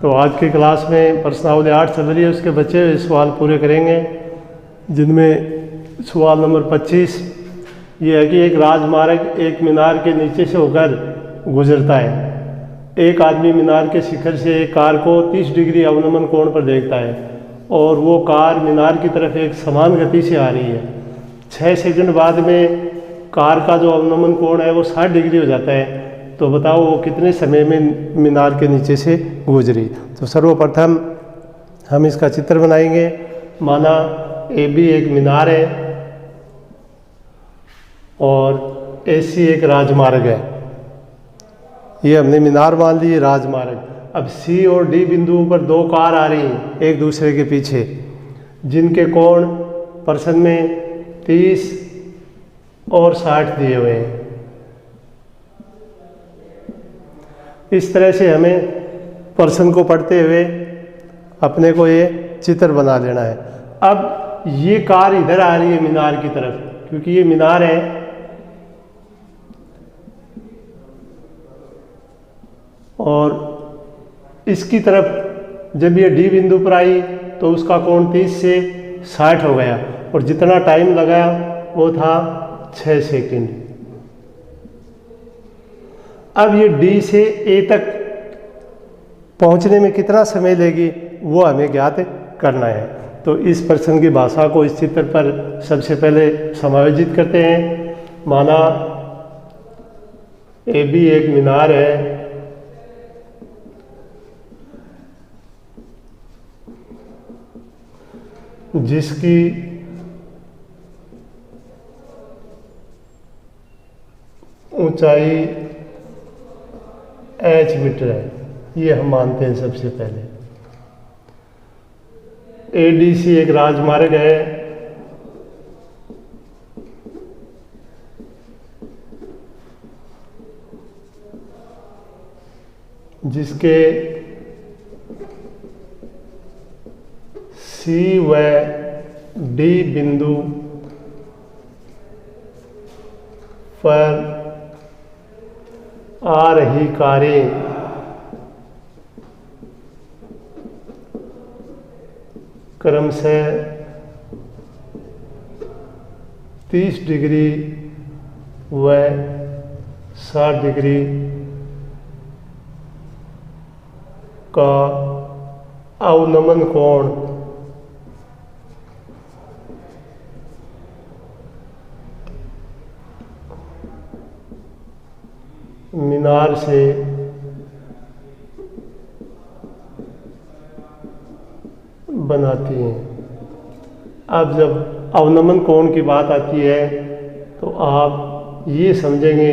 तो आज की क्लास में प्रश्नावली 8 चल रही है, उसके बचे हुए सवाल पूरे करेंगे, जिनमें सवाल नंबर 25 ये है कि एक राजमार्ग एक मीनार के नीचे से होकर गुजरता है। एक आदमी मीनार के शिखर से एक कार को 30 डिग्री अवनमन कोण पर देखता है और वो कार मीनार की तरफ एक समान गति से आ रही है। 6 सेकंड बाद में कार का जो अवनमन कोण है वो 60 डिग्री हो जाता है। तो बताओ वो कितने समय में मीनार के नीचे से गुजरी। तो सर्वप्रथम हम इसका चित्र बनाएंगे। माना AB एक मीनार है और AC एक राजमार्ग है। ये हमने मीनार मान ली, राजमार्ग। अब C और D बिंदुओं पर दो कार आ रही हैं एक दूसरे के पीछे, जिनके कोण पर्सन में 30 और 60 दिए हुए हैं। इस तरह से हमें पर्सन को पढ़ते हुए अपने को ये चित्र बना लेना है। अब ये कार इधर आ रही है मीनार की तरफ, क्योंकि ये मीनार है और इसकी तरफ जब ये D बिंदु पर आई तो उसका कोण 30 से 60 हो गया और जितना टाइम लगा वो था 6 सेकंड। अब ये D से A तक पहुंचने में कितना समय लेगी वो हमें ज्ञात करना है। तो इस प्रश्न की भाषा को इस चित्र पर सबसे पहले समायोजित करते हैं। माना AB एक मीनार है जिसकी ऊंचाई h मीटर है, ये हम मानते हैं सबसे पहले। ADC एक राजमार्ग है जिसके C व D बिंदु पर आ रही कारें क्रमशः 30 डिग्री व 60 डिग्री का अवनमन कोण मीनार से बनाती हैं। अब जब अवनमन कोण की बात आती है तो आप ये समझेंगे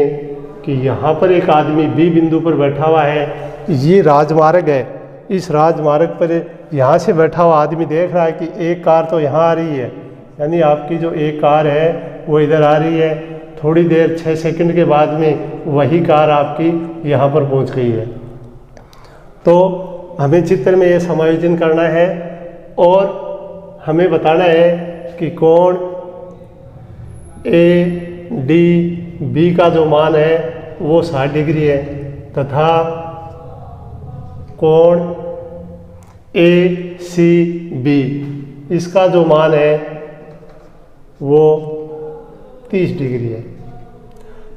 कि यहाँ पर एक आदमी B बिंदु पर बैठा हुआ है, ये राजमार्ग है। इस राजमार्ग पर यहाँ से बैठा हुआ आदमी देख रहा है कि एक कार तो यहाँ आ रही है, यानी आपकी जो एक कार है वो इधर आ रही है। थोड़ी देर 6 सेकंड के बाद में वही कार आपकी यहाँ पर पहुँच गई है। तो हमें चित्र में ये समायोजन करना है और हमें बताना है कि कोण ADB का जो मान है वो 60 डिग्री है तथा कोण ACB इसका जो मान है वो 30 डिग्री है।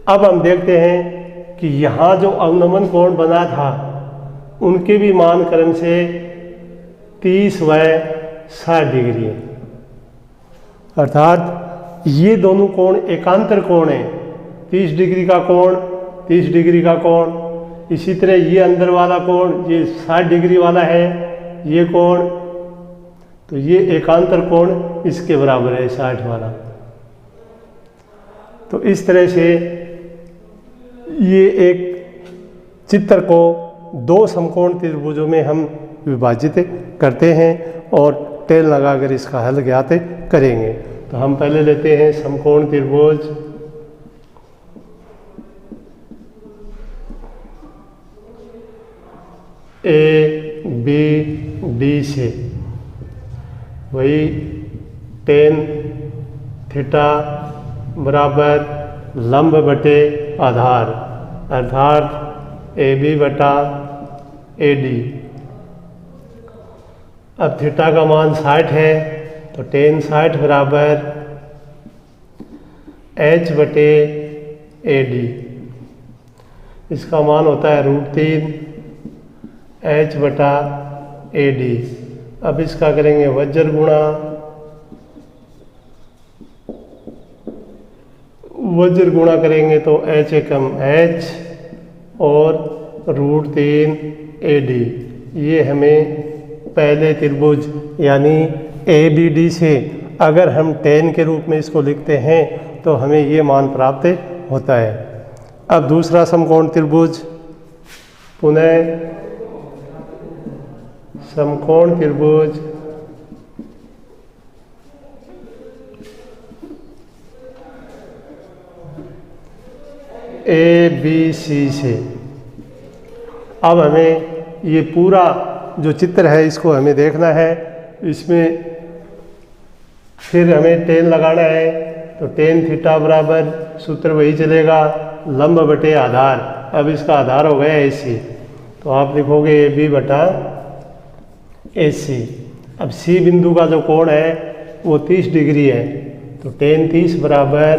अब हम देखते हैं कि यहाँ जो अवनमन कोण बना था उनके भी मान क्रम से 30 व 60 डिग्री है, अर्थात ये दोनों कोण एकांतर कोण है। 30 डिग्री का कोण, 30 डिग्री का कोण, इसी तरह ये अंदर वाला कोण ये 60 डिग्री वाला है ये कोण, तो ये एकांतर कोण इसके बराबर है 60 वाला। तो इस तरह से ये एक चित्र को दो समकोण त्रिभुजों में हम विभाजित करते हैं और टेल लगाकर इसका हल ज्ञात करेंगे। तो हम पहले लेते हैं समकोण त्रिभुज ABD से, वही tan थीटा बराबर लंब बटे आधार, अर्थात AB बटा AD। अब थीटा का मान 60 है तो tan 60 बराबर h बटे AD। इसका मान होता है √3 h बटा AD। अब इसका करेंगे वज्र गुणा, वज्र गुणा करेंगे तो h एकम h और √3 AD। ये हमें पहले त्रिभुज यानी ABD से अगर हम tan के रूप में इसको लिखते हैं तो हमें ये मान प्राप्त होता है। अब दूसरा समकोण त्रिभुज, पुनः समकोण त्रिभुज ABC से। अब हमें ये पूरा जो चित्र है इसको हमें देखना है। इसमें फिर हमें tan लगाना है तो tan थीटा बराबर सूत्र वही चलेगा, लंब बटे आधार। अब इसका आधार हो गया AC, तो आप लिखोगे AB बटा AC। अब C बिंदु का जो कोण है वो 30 डिग्री है, तो tan 30 बराबर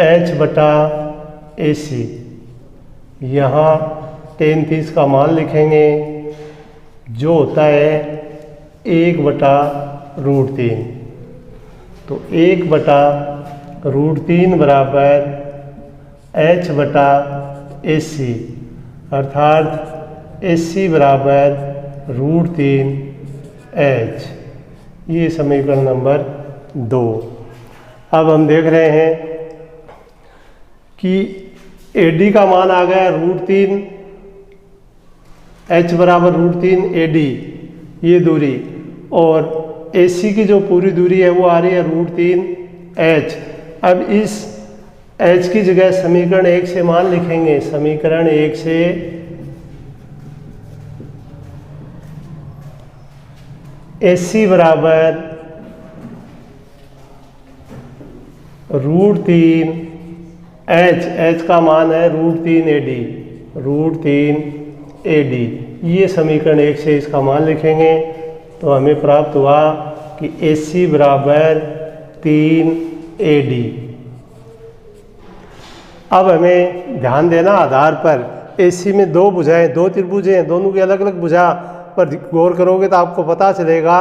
H बटा AC। यहाँ tan 30 का मान लिखेंगे जो होता है 1 बटा √3। तो 1 बटा √3 बराबर H बटा AC, अर्थात AC बराबर √3 H। ये समीकरण नंबर 2। अब हम देख रहे हैं कि AD का मान आ गया √3, H बराबर √3 AD ये दूरी, और AC की जो पूरी दूरी है वो आ रही है √3 H। अब इस H की जगह समीकरण 1 से मान लिखेंगे। समीकरण 1 से AC बराबर √3 H का मान है √3 AD, √3 AD। ये समीकरण 1 से इसका मान लिखेंगे तो हमें प्राप्त हुआ कि AC बराबर 3 AD। अब हमें ध्यान देना आधार पर, AC में दो भुजाएं, दो त्रिभुज हैं, दोनों की अलग अलग भुजा पर गौर करोगे तो आपको पता चलेगा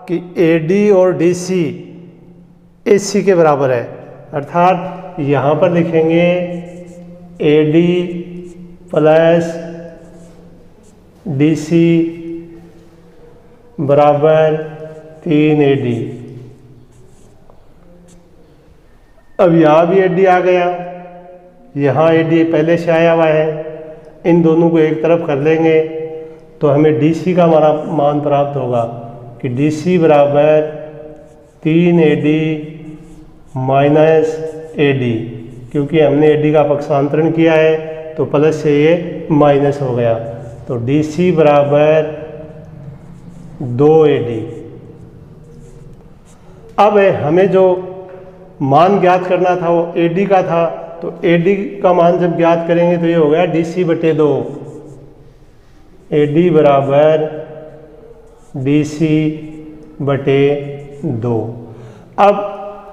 कि AD और DC AC के बराबर है। अर्थात यहाँ पर लिखेंगे AD प्लस DC बराबर 3 AD। अब यहाँ भी AD आ गया, यहाँ AD पहले से आया हुआ है। इन दोनों को एक तरफ कर लेंगे तो हमें DC का मान प्राप्त होगा कि DC बराबर 3 AD माइनस AD। क्योंकि हमने AD का पक्षांतरण किया है तो प्लस से ये माइनस हो गया, तो DC बराबर 2 AD। अब हमें जो मान ज्ञात करना था वो AD का था, तो AD का मान जब ज्ञात करेंगे तो ये हो गया DC बटे 2। AD बराबर DC बटे 2। अब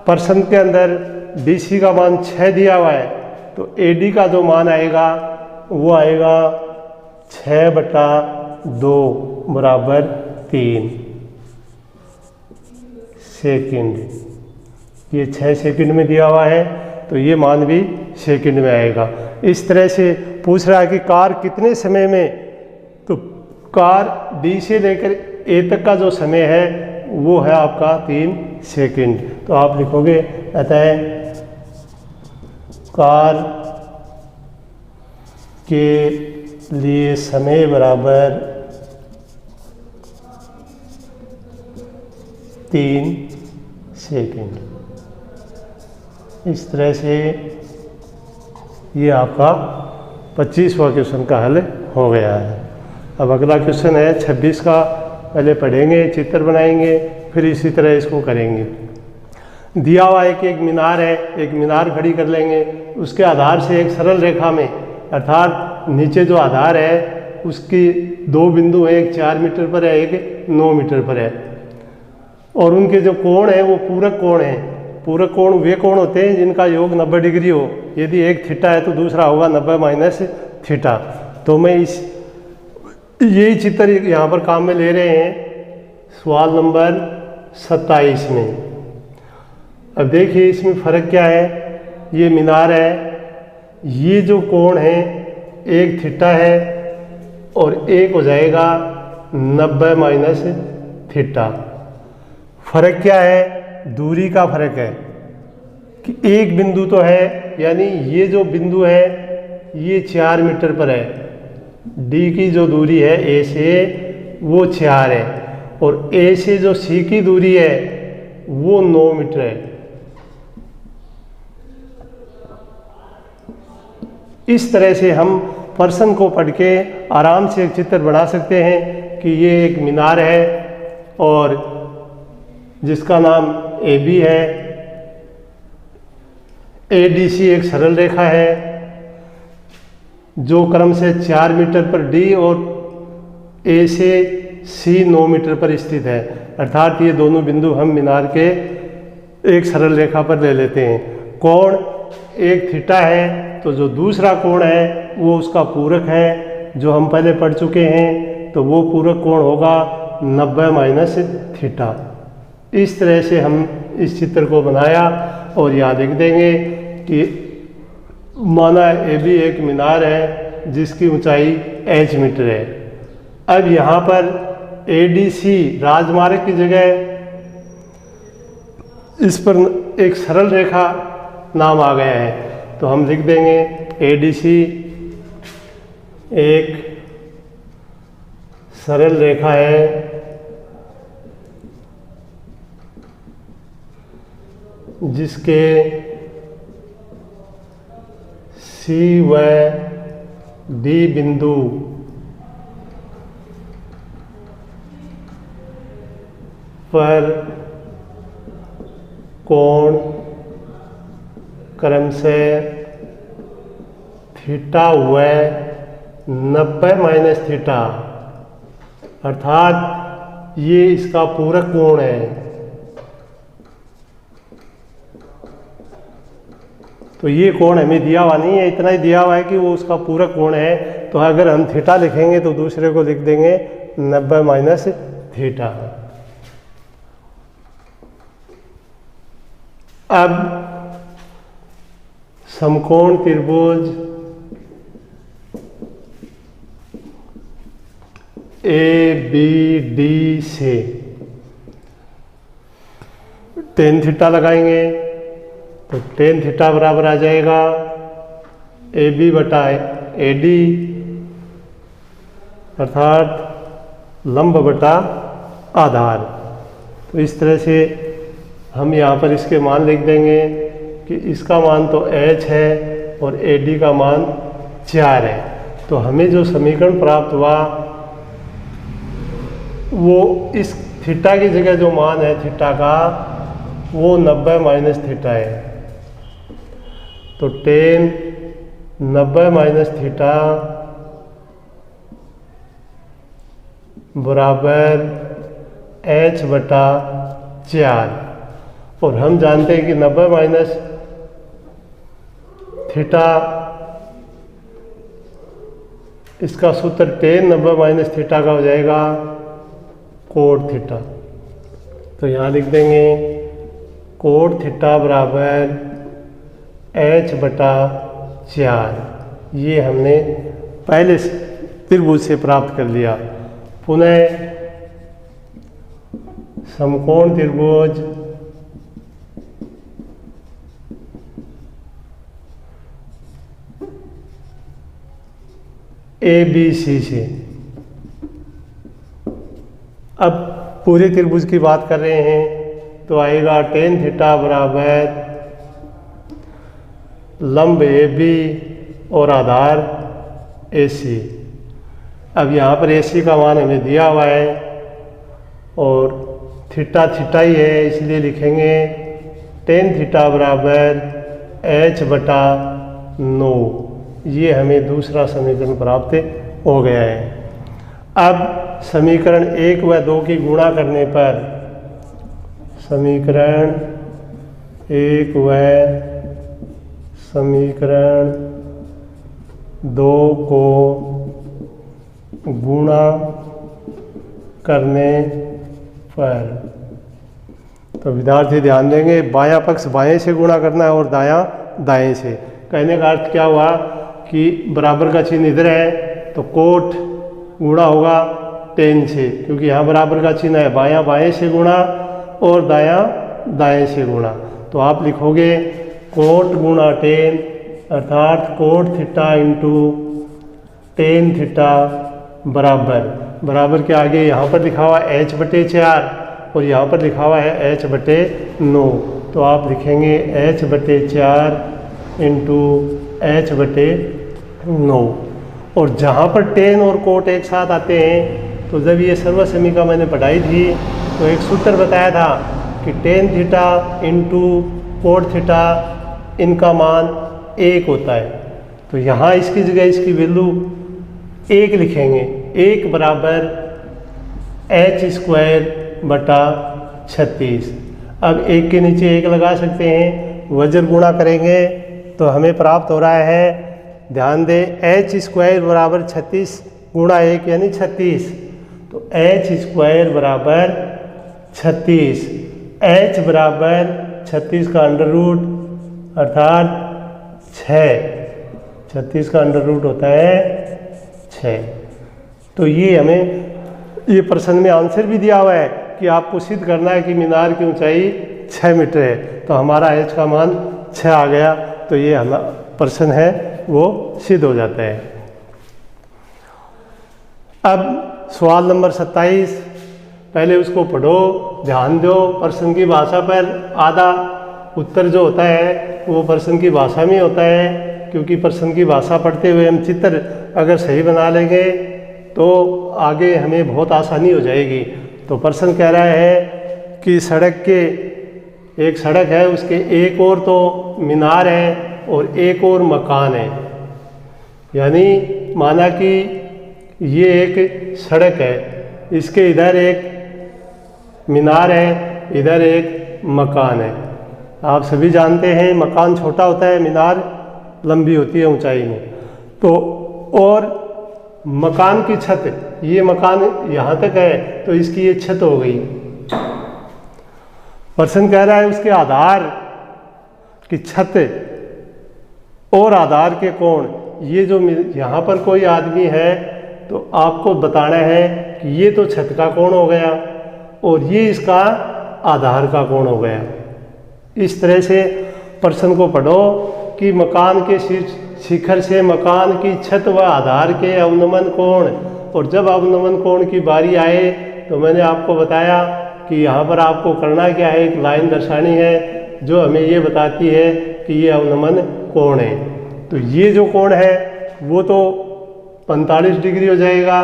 प्रश्न के अंदर DC का मान 6 दिया हुआ है, तो AD का जो मान आएगा वो आएगा 6 बटा 2 बराबर 3 सेकंड। ये 6 सेकंड में दिया हुआ है तो ये मान भी सेकंड में आएगा। इस तरह से पूछ रहा है कि कार कितने समय में, तो कार D से लेकर A तक का जो समय है वो है आपका 3 सेकंड। तो आप लिखोगे अतः कार के लिए समय बराबर 3 सेकंड। इस तरह से ये आपका 25वां क्वेश्चन का हल हो गया है। अब अगला क्वेश्चन है 26 का, पहले पढ़ेंगे, चित्र बनाएंगे, फिर इसी तरह इसको करेंगे। दिया हुआ है कि एक मीनार है, एक मीनार खड़ी कर लेंगे, उसके आधार से एक सरल रेखा में, अर्थात नीचे जो आधार है उसके दो बिंदु हैं, एक 4 मीटर पर है, एक 9 मीटर पर है, और उनके जो कोण है वो पूरक कोण है। पूरक कोण वे कोण होते हैं जिनका योग 90 डिग्री हो। यदि एक थीटा है तो दूसरा होगा 90 माइनस थीटा। तो मैं यही चित्र यहाँ पर काम में ले रहे हैं सवाल नंबर 27 में। अब देखिए इसमें फ़र्क क्या है। ये मीनार है, ये जो कोण है एक थीटा है और एक हो जाएगा 90 माइनस थीटा। फ़र्क क्या है? दूरी का फ़र्क है कि एक बिंदु तो है, यानी ये जो बिंदु है ये 4 मीटर पर है। डी की जो दूरी है ए से वो 4 है, और ए से जो सी की दूरी है वो 9 मीटर है। इस तरह से हम प्रश्न को पढ़ के आराम से एक चित्र बना सकते हैं कि ये एक मीनार है और जिसका नाम ए बी है। ए डी सी एक सरल रेखा है जो क्रम से 4 मीटर पर डी और ए से सी 9 मीटर पर स्थित है। अर्थात ये दोनों बिंदु हम मीनार के एक सरल रेखा पर ले लेते हैं। कोण एक थीटा है तो जो दूसरा कोण है वो उसका पूरक है, जो हम पहले पढ़ चुके हैं। तो वो पूरक कोण होगा 90 माइनस थीटा। इस तरह से हम इस चित्र को बनाया और यहाँ लिख देंगे कि माना ए बी एक मीनार है जिसकी ऊंचाई h मीटर है। अब यहाँ पर ए डी सी राजमार्ग की जगह इस पर एक सरल रेखा नाम आ गया है, तो हम लिख देंगे ए डी सी एक सरल रेखा है जिसके सी व डी बिंदु पर कोण क्रम से थीटा व 90 माइनस थीटा, अर्थात ये इसका पूरक कोण है। तो ये कोण हमें दिया हुआ नहीं है, इतना ही दिया हुआ है कि वो उसका पूरक कोण है। तो अगर हम थीटा लिखेंगे तो दूसरे को लिख देंगे 90 माइनस थीटा। अब समकोण त्रिभुज ए बी डी से tan थीटा लगाएंगे तो tan थीटा बराबर आ जाएगा ए बी बटा ए डी, अर्थात लंब बटा आधार। तो इस तरह से हम यहाँ पर इसके मान लिख देंगे कि इसका मान तो h है और ए डी का मान 4 है। तो हमें जो समीकरण प्राप्त हुआ वो इस थीटा की जगह जो मान है थीटा का वो 90 माइनस थीटा है। तो tan 90 माइनस थीटा बराबर h बटा 4, और हम जानते हैं कि 90 माइनस थीटा इसका सूत्र tan 90 माइनस थीटा का हो जाएगा कोट थीटा। तो यहाँ लिख देंगे कोट थीटा बराबर h बटा 4। ये हमने पहले त्रिभुज से प्राप्त कर लिया। पुनः समकोण त्रिभुज ए बी सी से, अब पूरे त्रिभुज की बात कर रहे हैं तो आएगा tan थीटा बराबर लंब ए बी और आधार ए सी। अब यहाँ पर ए सी का मान हमें दिया हुआ है और थीटा थीटा ही है, इसलिए लिखेंगे tan थीटा बराबर h बटा 9। ये हमें दूसरा समीकरण प्राप्त हो गया है। अब समीकरण 1 व 2 की गुणा करने पर समीकरण 1 व समीकरण 2 को गुणा करने पर, तो विद्यार्थी ध्यान देंगे, बायां पक्ष बाएं से गुणा करना है और दायां दाएं से। कहने का अर्थ क्या हुआ कि बराबर का चिन्ह इधर है तो कोट गुणा होगा टेन से, क्योंकि यहाँ बराबर का चिन्ह है, बायां बाएं से गुणा और दायां दाएं से गुणा। तो आप लिखोगे कोट गुणा टेन, अर्थात cot theta into tan theta बराबर के आगे यहाँ पर लिखा हुआ h/4 और यहाँ पर लिखा हुआ है h/9। तो आप लिखेंगे h/4 इंटू h/9। और जहाँ पर टेन और कोट एक साथ आते हैं, तो जब ये सर्वसमीका मैंने पढ़ाई थी तो एक सूत्र बताया था कि tan theta into cot theta इनका मान 1 होता है। तो यहाँ इसकी जगह इसकी वैल्यू 1 लिखेंगे, 1 बराबर h²/36। अब 1 के नीचे 1 लगा सकते हैं, वज्र गुणा करेंगे तो हमें प्राप्त हो रहा है, ध्यान दें, h² बराबर 36 गुणा 1 यानी 36। तो h² बराबर 36, h बराबर 36 का अंडर रूट अर्थात 6, 36 का अंडर रूट होता है 6। तो ये हमें ये प्रश्न में आंसर भी दिया हुआ है कि आपको सिद्ध करना है कि मीनार की ऊंचाई 6 मीटर है। तो हमारा h का मान 6 आ गया, तो ये हमारा प्रश्न है वो सिद्ध हो जाता है। अब सवाल नंबर 27, पहले उसको पढ़ो, ध्यान दो, प्रश्न की भाषा पर आधा उत्तर जो होता है वो प्रश्न की भाषा में होता है, क्योंकि प्रश्न की भाषा पढ़ते हुए हम चित्र अगर सही बना लेंगे तो आगे हमें बहुत आसानी हो जाएगी। तो प्रश्न कह रहा है कि एक सड़क है, उसके एक और तो मीनार है और एक और मकान है। यानी माना कि ये एक सड़क है, इसके इधर एक मीनार है, इधर एक मकान है। आप सभी जानते हैं मकान छोटा होता है, मीनार लंबी होती है ऊंचाई में। तो और मकान की छत, ये मकान यहाँ तक है तो इसकी ये छत हो गई। प्रश्न कह रहा है उसके आधार की छत और आधार के कोण, ये जो यहाँ पर कोई आदमी है तो आपको बताना है कि ये तो छत का कोण हो गया और ये इसका आधार का कोण हो गया। इस तरह से प्रश्न को पढ़ो कि मकान के शिखर से मकान की छत व आधार के अवनमन कोण, और जब अवनमन कोण की बारी आए तो मैंने आपको बताया कि यहाँ पर आपको करना क्या है, एक लाइन दर्शानी है जो हमें ये बताती है कि ये अवनमन कोण है। तो ये जो कोण है वो तो 45 डिग्री हो जाएगा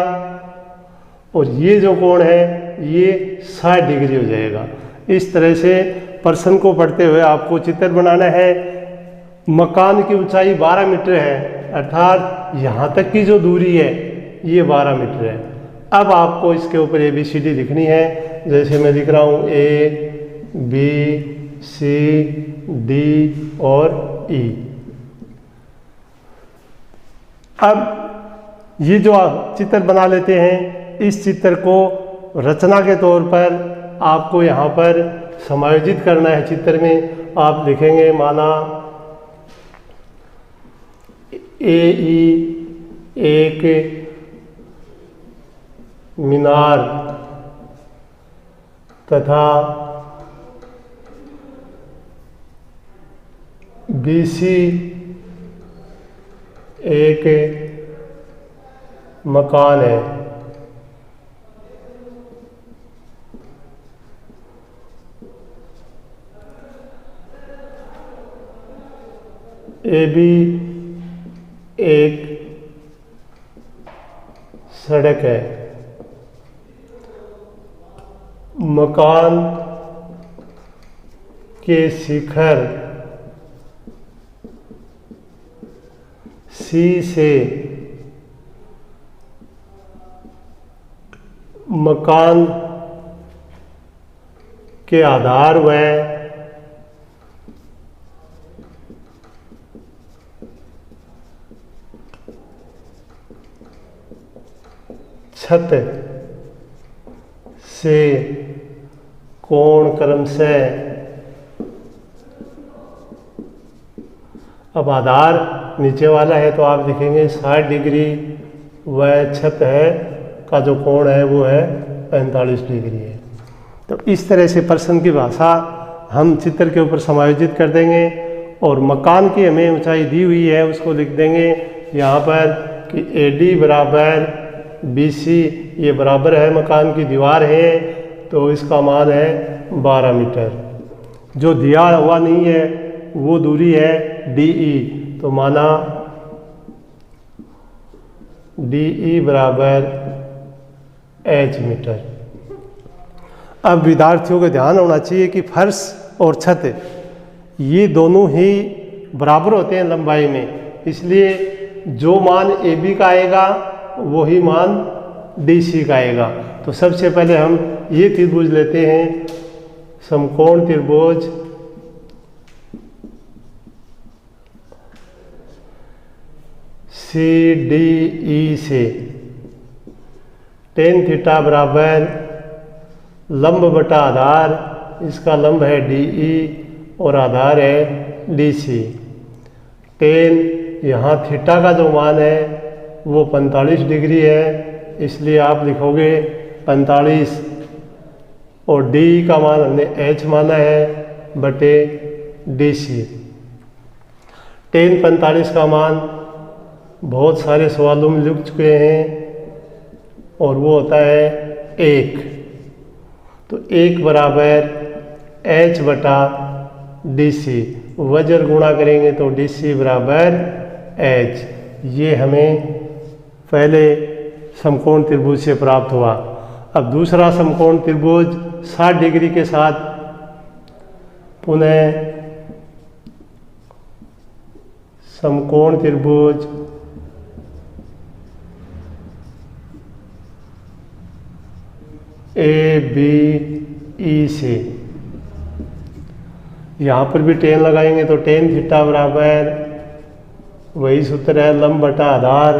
और ये जो कोण है ये 60 डिग्री हो जाएगा। इस तरह से प्रश्न को पढ़ते हुए आपको चित्र बनाना है। मकान की ऊंचाई 12 मीटर है, अर्थात यहाँ तक की जो दूरी है ये 12 मीटर है। अब आपको इसके ऊपर ABCD लिखनी है, जैसे मैं लिख रहा हूँ A, B, C, D और E। अब ये जो आप चित्र बना लेते हैं, इस चित्र को रचना के तौर पर आपको यहाँ पर समायोजित करना है। चित्र में आप लिखेंगे, माना AE एक मीनार तथा BC एक मकान है। AB एक सड़क है। मकान के शिखर C से मकान के आधार व छत से कोण क्रमशः, अब आधार नीचे वाला है तो आप लिखेंगे 60 डिग्री व छत है का जो कोण है वो है 45 डिग्री है। तो इस तरह से प्रश्न की भाषा हम चित्र के ऊपर समायोजित कर देंगे और मकान की हमें ऊंचाई दी हुई है उसको लिख देंगे यहाँ पर कि AD बराबर BC, ये बराबर है मकान की दीवार है तो इसका मान है 12 मीटर। जो दिया हुआ नहीं है वो दूरी है DE, तो माना DE बराबर H मीटर। अब विद्यार्थियों का ध्यान होना चाहिए कि फर्श और छत ये दोनों ही बराबर होते हैं लंबाई में, इसलिए जो मान AB का आएगा वही मान DC का आएगा। तो सबसे पहले हम ये त्रिभुज लेते हैं, समकोण त्रिभुज CDE से tan थीटा बराबर लंब बटा आधार, इसका लंब है DE और आधार है DC। tan यहाँ थीटा का जो मान है वो 45 डिग्री है, इसलिए आप लिखोगे 45 और D का मान हमने H माना है बटे DC। tan 45 का मान बहुत सारे सवालों में लिख चुके हैं और वो होता है 1। तो 1 बराबर H बटा DC, वज्र गुणा करेंगे तो DC बराबर H। ये हमें पहले समकोण त्रिभुज से प्राप्त हुआ। अब दूसरा समकोण त्रिभुज 60 डिग्री के साथ पुनः समकोण त्रिभुज ABE से, यहाँ पर भी tan लगाएंगे तो tan थीटा बराबर वही सूत्र है लंब बटा आधार,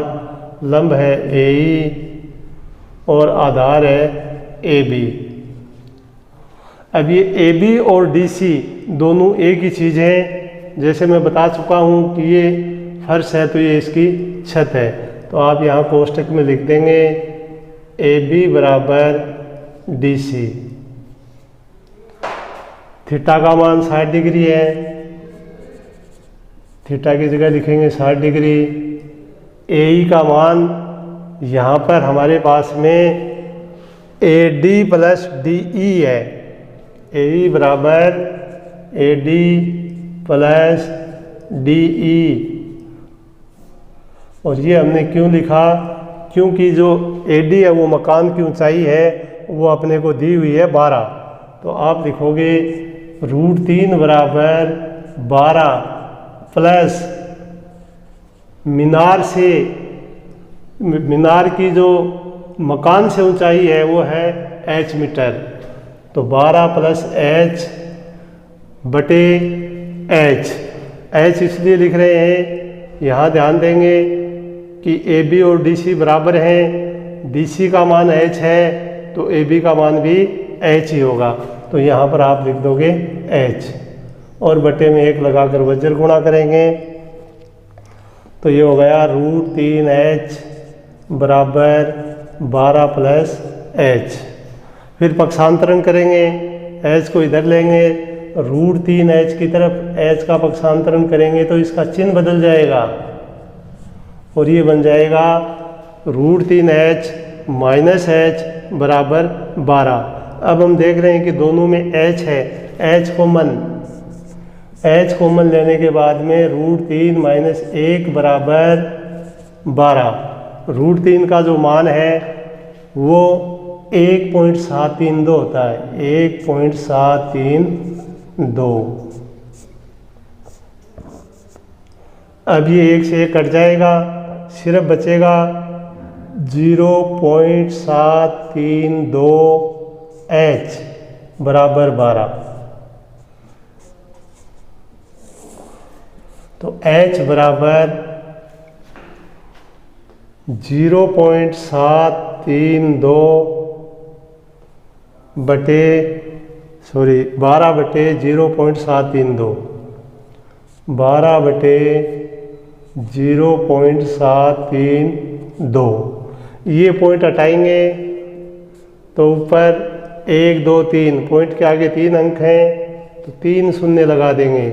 लंब है AE और आधार है AB। अब ये AB और DC दोनों एक ही चीज़ है, जैसे मैं बता चुका हूँ कि ये फर्श है तो ये इसकी छत है, तो आप यहाँ कोष्टक में लिख देंगे AB बराबर DC। थीटा का मान 60 डिग्री है, थीटा की जगह लिखेंगे 60 डिग्री। AE का मान यहाँ पर हमारे पास में AD प्लस DE है, AE बराबर AD प्लस DE। और ये हमने क्यों लिखा, क्योंकि जो AD है वो मकान की ऊंचाई है वो अपने को दी हुई है 12, तो आप लिखोगे √3 बराबर 12 प्लस मीनार की जो मकान से ऊंचाई है वो है H मीटर, तो 12 प्लस H बटे H इसलिए लिख रहे हैं, यहाँ ध्यान देंगे कि AB और DC बराबर हैं, DC का मान H है तो AB का मान भी H ही होगा, तो यहाँ पर आप लिख दोगे H और बटे में 1 लगाकर वज्र गुणा करेंगे तो ये हो गया √3H बराबर 12 प्लस H। फिर पक्षांतरण करेंगे, H को इधर लेंगे, √3H की तरफ H का पक्षांतरण करेंगे तो इसका चिन्ह बदल जाएगा और ये बन जाएगा √3H माइनस H बराबर 12। अब हम देख रहे हैं कि दोनों में H है, H कॉमन लेने के बाद में √3 माइनस 1 बराबर 12। √3 का जो मान है वो 1.732 होता है, 1.732। अब ये 1 से 1 कट जाएगा, सिर्फ बचेगा 0.732 H बराबर 12। तो H बराबर 0.732 बटे 12 बटे 0.732, 12 बटे 0.732। ये पॉइंट हटाएंगे तो ऊपर 1 2 3 पॉइंट के आगे 3 अंक हैं, तो 3 शून्य लगा देंगे।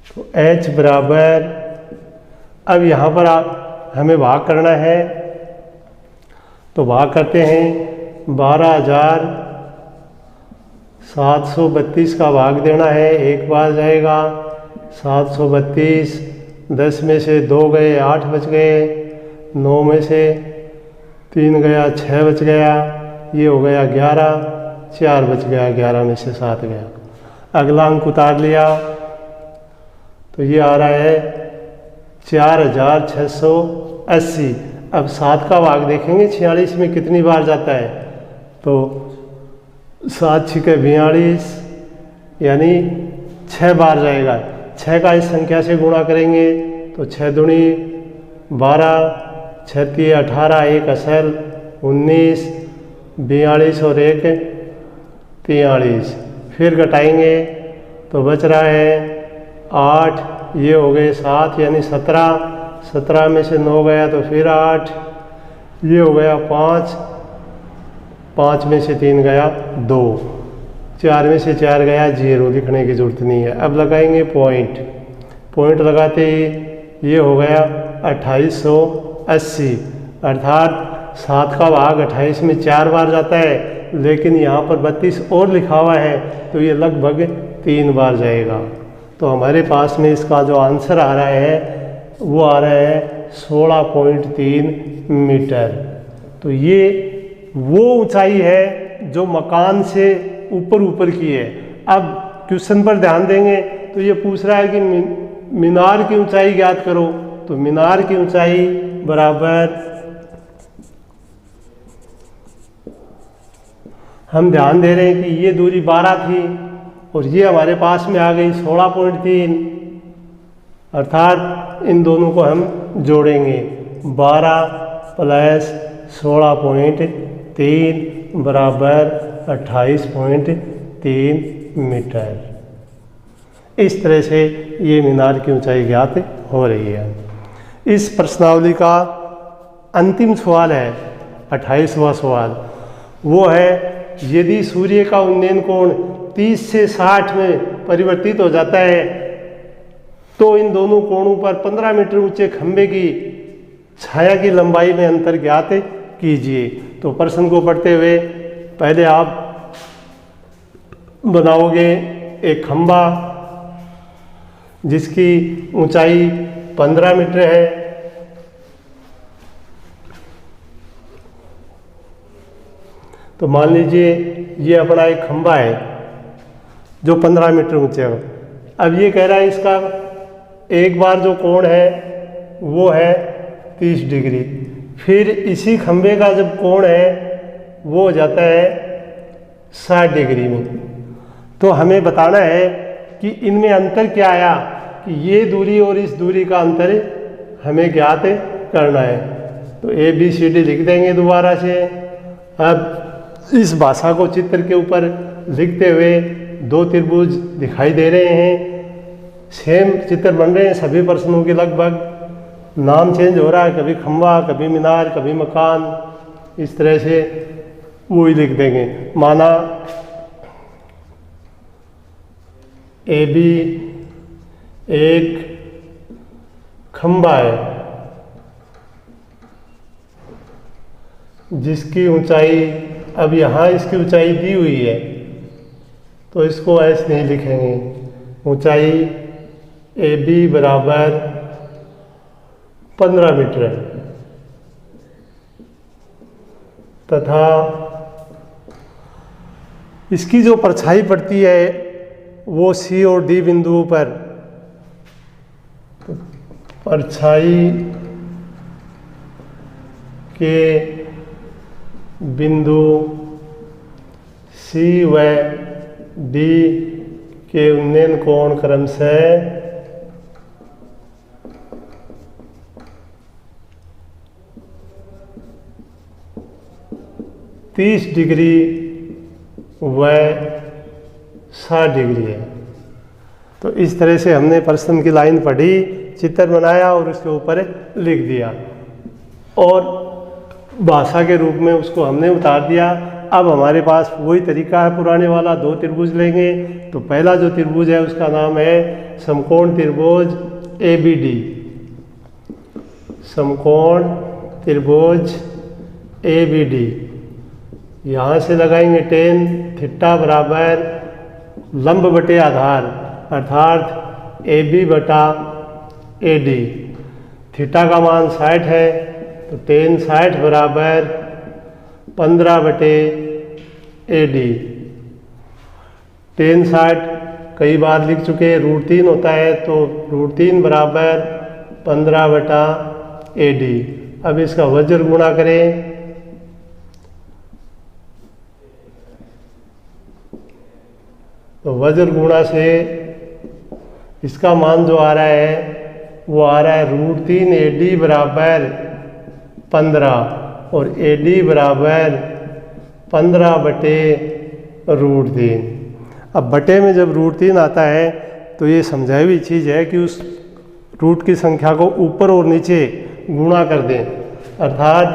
तो H बराबर, अब यहाँ पर हमें भाग करना है, तो भाग करते हैं। 12,732 का भाग देना है, एक बार जाएगा 732, 10 में से 2 गए 8 बच गए, 9 में से 3 गया 6 बच गया, ये हो गया 11, 4 बच गया, 11 में से 7 गया। अगला अंक उतार लिया तो ये आ रहा है 4,680। अब 7 का भाग देखेंगे 46 में कितनी बार जाता है, तो 7 छिके 42, यानी 6 बार जाएगा। 6 का इस संख्या से गुणा करेंगे तो 6 दूनी 12, 6 तिये 18, 1 असल 19, 42 और 1 43। फिर घटाएंगे तो बच रहा है 8, ये हो गए 7 यानी 17, 17 में से 9 गया तो फिर 8, ये हो गया 5, 5 में से 3 गया 2, 4 में से 4 गया 0, लिखने की जरूरत नहीं है। अब लगाएंगे पॉइंट, पॉइंट लगाते ही ये हो गया 2880, अर्थात 7 का भाग 28 में 4 बार जाता है, लेकिन यहाँ पर 32 और लिखा हुआ है तो ये लगभग 3 बार जाएगा। तो हमारे पास में इसका जो आंसर आ रहा है वो आ रहा है 16.3 मीटर। तो ये वो ऊंचाई है जो मकान से ऊपर की है। अब क्वेश्चन पर ध्यान देंगे तो ये पूछ रहा है कि मीनार की ऊंचाई ज्ञात करो। तो मीनार की ऊंचाई बराबर, हम ध्यान दे रहे हैं कि ये दूरी 12 थी और ये हमारे पास में आ गई 16.3, अर्थात इन दोनों को हम जोड़ेंगे। 12 प्लस 16.3 बराबर 28.3 मीटर। इस तरह से ये मीनार की ऊंचाई ज्ञात हो रही है। इस प्रश्नावली का अंतिम सवाल है 28वां सवाल, वो है यदि सूर्य का उन्नयन कोण 30 से 60 में परिवर्तित हो जाता है तो इन दोनों कोणों पर 15 मीटर ऊंचे खंभे की छाया की लंबाई में अंतर ज्ञात कीजिए। तो प्रश्न को पढ़ते हुए पहले आप बनाओगे एक खंभा जिसकी ऊंचाई 15 मीटर है। तो मान लीजिए ये अपना एक खंभा है जो 15 मीटर ऊंचा है। अब ये कह रहा है इसका एक बार जो कोण है वो है 30 डिग्री, फिर इसी खंभे का जब कोण है वो हो जाता है 60 डिग्री में। तो हमें बताना है कि इनमें अंतर क्या आया, कि ये दूरी और इस दूरी का अंतर हमें ज्ञात करना है। तो ABCD लिख देंगे दोबारा से। अब इस भाषा को चित्र के ऊपर लिखते हुए 2 त्रिभुज दिखाई दे रहे हैं, सेम चित्र बन रहे हैं सभी प्रश्नों के लगभग, नाम चेंज हो रहा है, कभी खंभा, कभी मीनार, कभी मकान, इस तरह से वो ही लिख देंगे। माना AB एक खंभा है जिसकी ऊंचाई, अब यहाँ इसकी ऊंचाई दी हुई है तो इसको ऐसे नहीं लिखेंगे। ऊंचाई AB बराबर 15 मीटर है तथा इसकी जो परछाई पड़ती है वो C और D बिंदुओं पर परछाई के बिंदु C व D के उन्नयन कोण क्रमशः 30 डिग्री व 60 डिग्री है। तो इस तरह से हमने प्रश्न की लाइन पढ़ी, चित्र बनाया और उसके ऊपर लिख दिया और भाषा के रूप में उसको हमने उतार दिया। अब हमारे पास वही तरीका है पुराने वाला, दो त्रिभुज लेंगे। तो पहला जो त्रिभुज है उसका नाम है समकोण त्रिभुज ABD, समकोण त्रिभुज ABD। यहाँ से लगाएंगे टेन थीटा बराबर लंब बटे आधार अर्थात AB बटा AD। थीटा का मान 60 है तो टेन 60 बराबर 15 बटे AD। टेन 60 कई बार लिख चुके हैं, √3 होता है तो √3 बराबर 15 बटा AD। अब इसका वज्र गुणा करें तो वज्र गुणा से इसका मान जो आ रहा है वो आ रहा है √3 AD बराबर 15 और AD बराबर 15 बटे √3। अब बटे में जब √3 आता है तो ये समझाई हुई चीज़ है कि उस रूट की संख्या को ऊपर और नीचे गुणा कर दें, अर्थात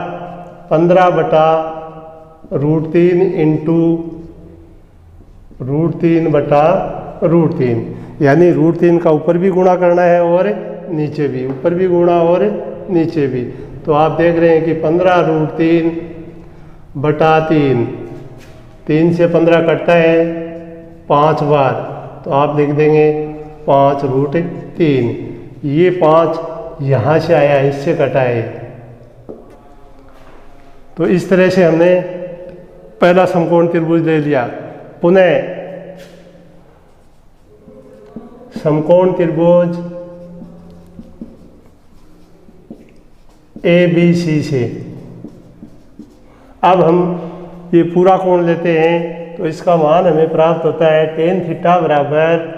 15 बटा √3 इंटू √3 बटा √3, यानी √3 का ऊपर भी गुणा करना है और नीचे भी, ऊपर भी गुणा और नीचे भी। तो आप देख रहे हैं कि 15 √3 बटा 3, 3 से 15 कटता है 5 बार, तो आप लिख देंगे 5 √3। ये 5 यहाँ से आया, इससे कटा है। तो इस तरह से हमने पहला समकोण त्रिभुज ले लिया। पुनः समकोण त्रिभुज ABC से अब हम ये पूरा कोण लेते हैं तो इसका मान हमें प्राप्त होता है टेन थीटा बराबर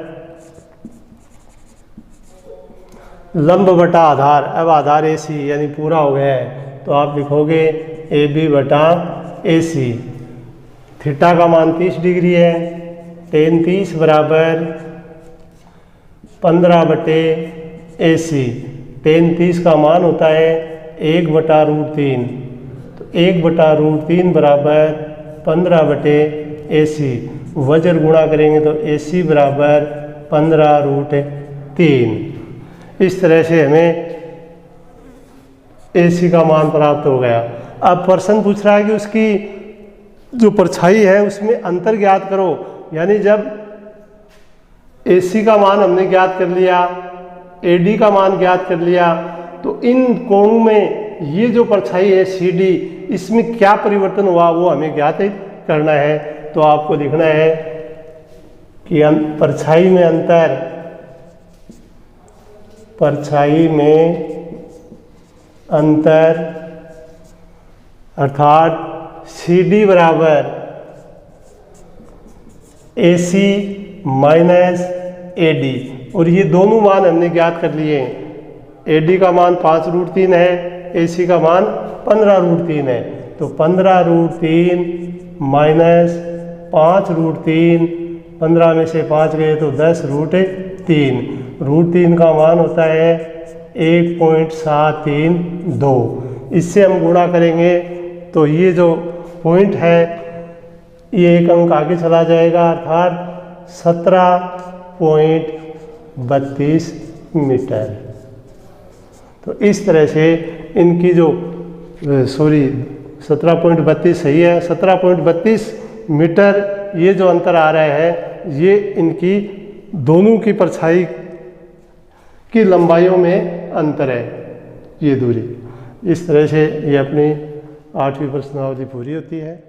लंब बटा आधार। अब आधार AC यानी पूरा हो गया है तो आप लिखोगे AB बटा AC। थीटा का मान 30 डिग्री है, टेन 30 बराबर 15 बटे AC। टेन 30 का मान होता है 1 बटा √3, तो 1 बटा √3 बराबर 15 बटे AC। वज्र गुणा करेंगे तो AC बराबर 15 √3। इस तरह से हमें AC का मान प्राप्त हो गया। अब प्रश्न पूछ रहा है कि उसकी जो परछाई है उसमें अंतर ज्ञात करो, यानी जब AC का मान हमने ज्ञात कर लिया, AD का मान ज्ञात कर लिया, तो इन कोणों में ये जो परछाई है CD, इसमें क्या परिवर्तन हुआ वो हमें ज्ञात करना है। तो आपको लिखना है कि परछाई में अंतर, परछाई में अंतर अर्थात CD बराबर AC माइनस AD, और ये दोनों मान हमने ज्ञात कर लिए हैं। AD का मान 5 √3 है, AC का मान 15 √3 है, तो 15 √3 माइनस 5 √3, 15 में से 5 गए तो 10 √3। √3 का मान होता है 1.732। इससे हम गुणा करेंगे तो ये जो पॉइंट है ये एक अंक आगे चला जाएगा, अर्थात 17.32 मीटर। तो इस तरह से इनकी जो 17.32 सही है, 17.32 मीटर ये जो अंतर आ रहा है ये इनकी दोनों की परछाई की लंबाइयों में अंतर है, ये दूरी। इस तरह से ये अपनी 8वीं प्रश्नावली पूरी होती है।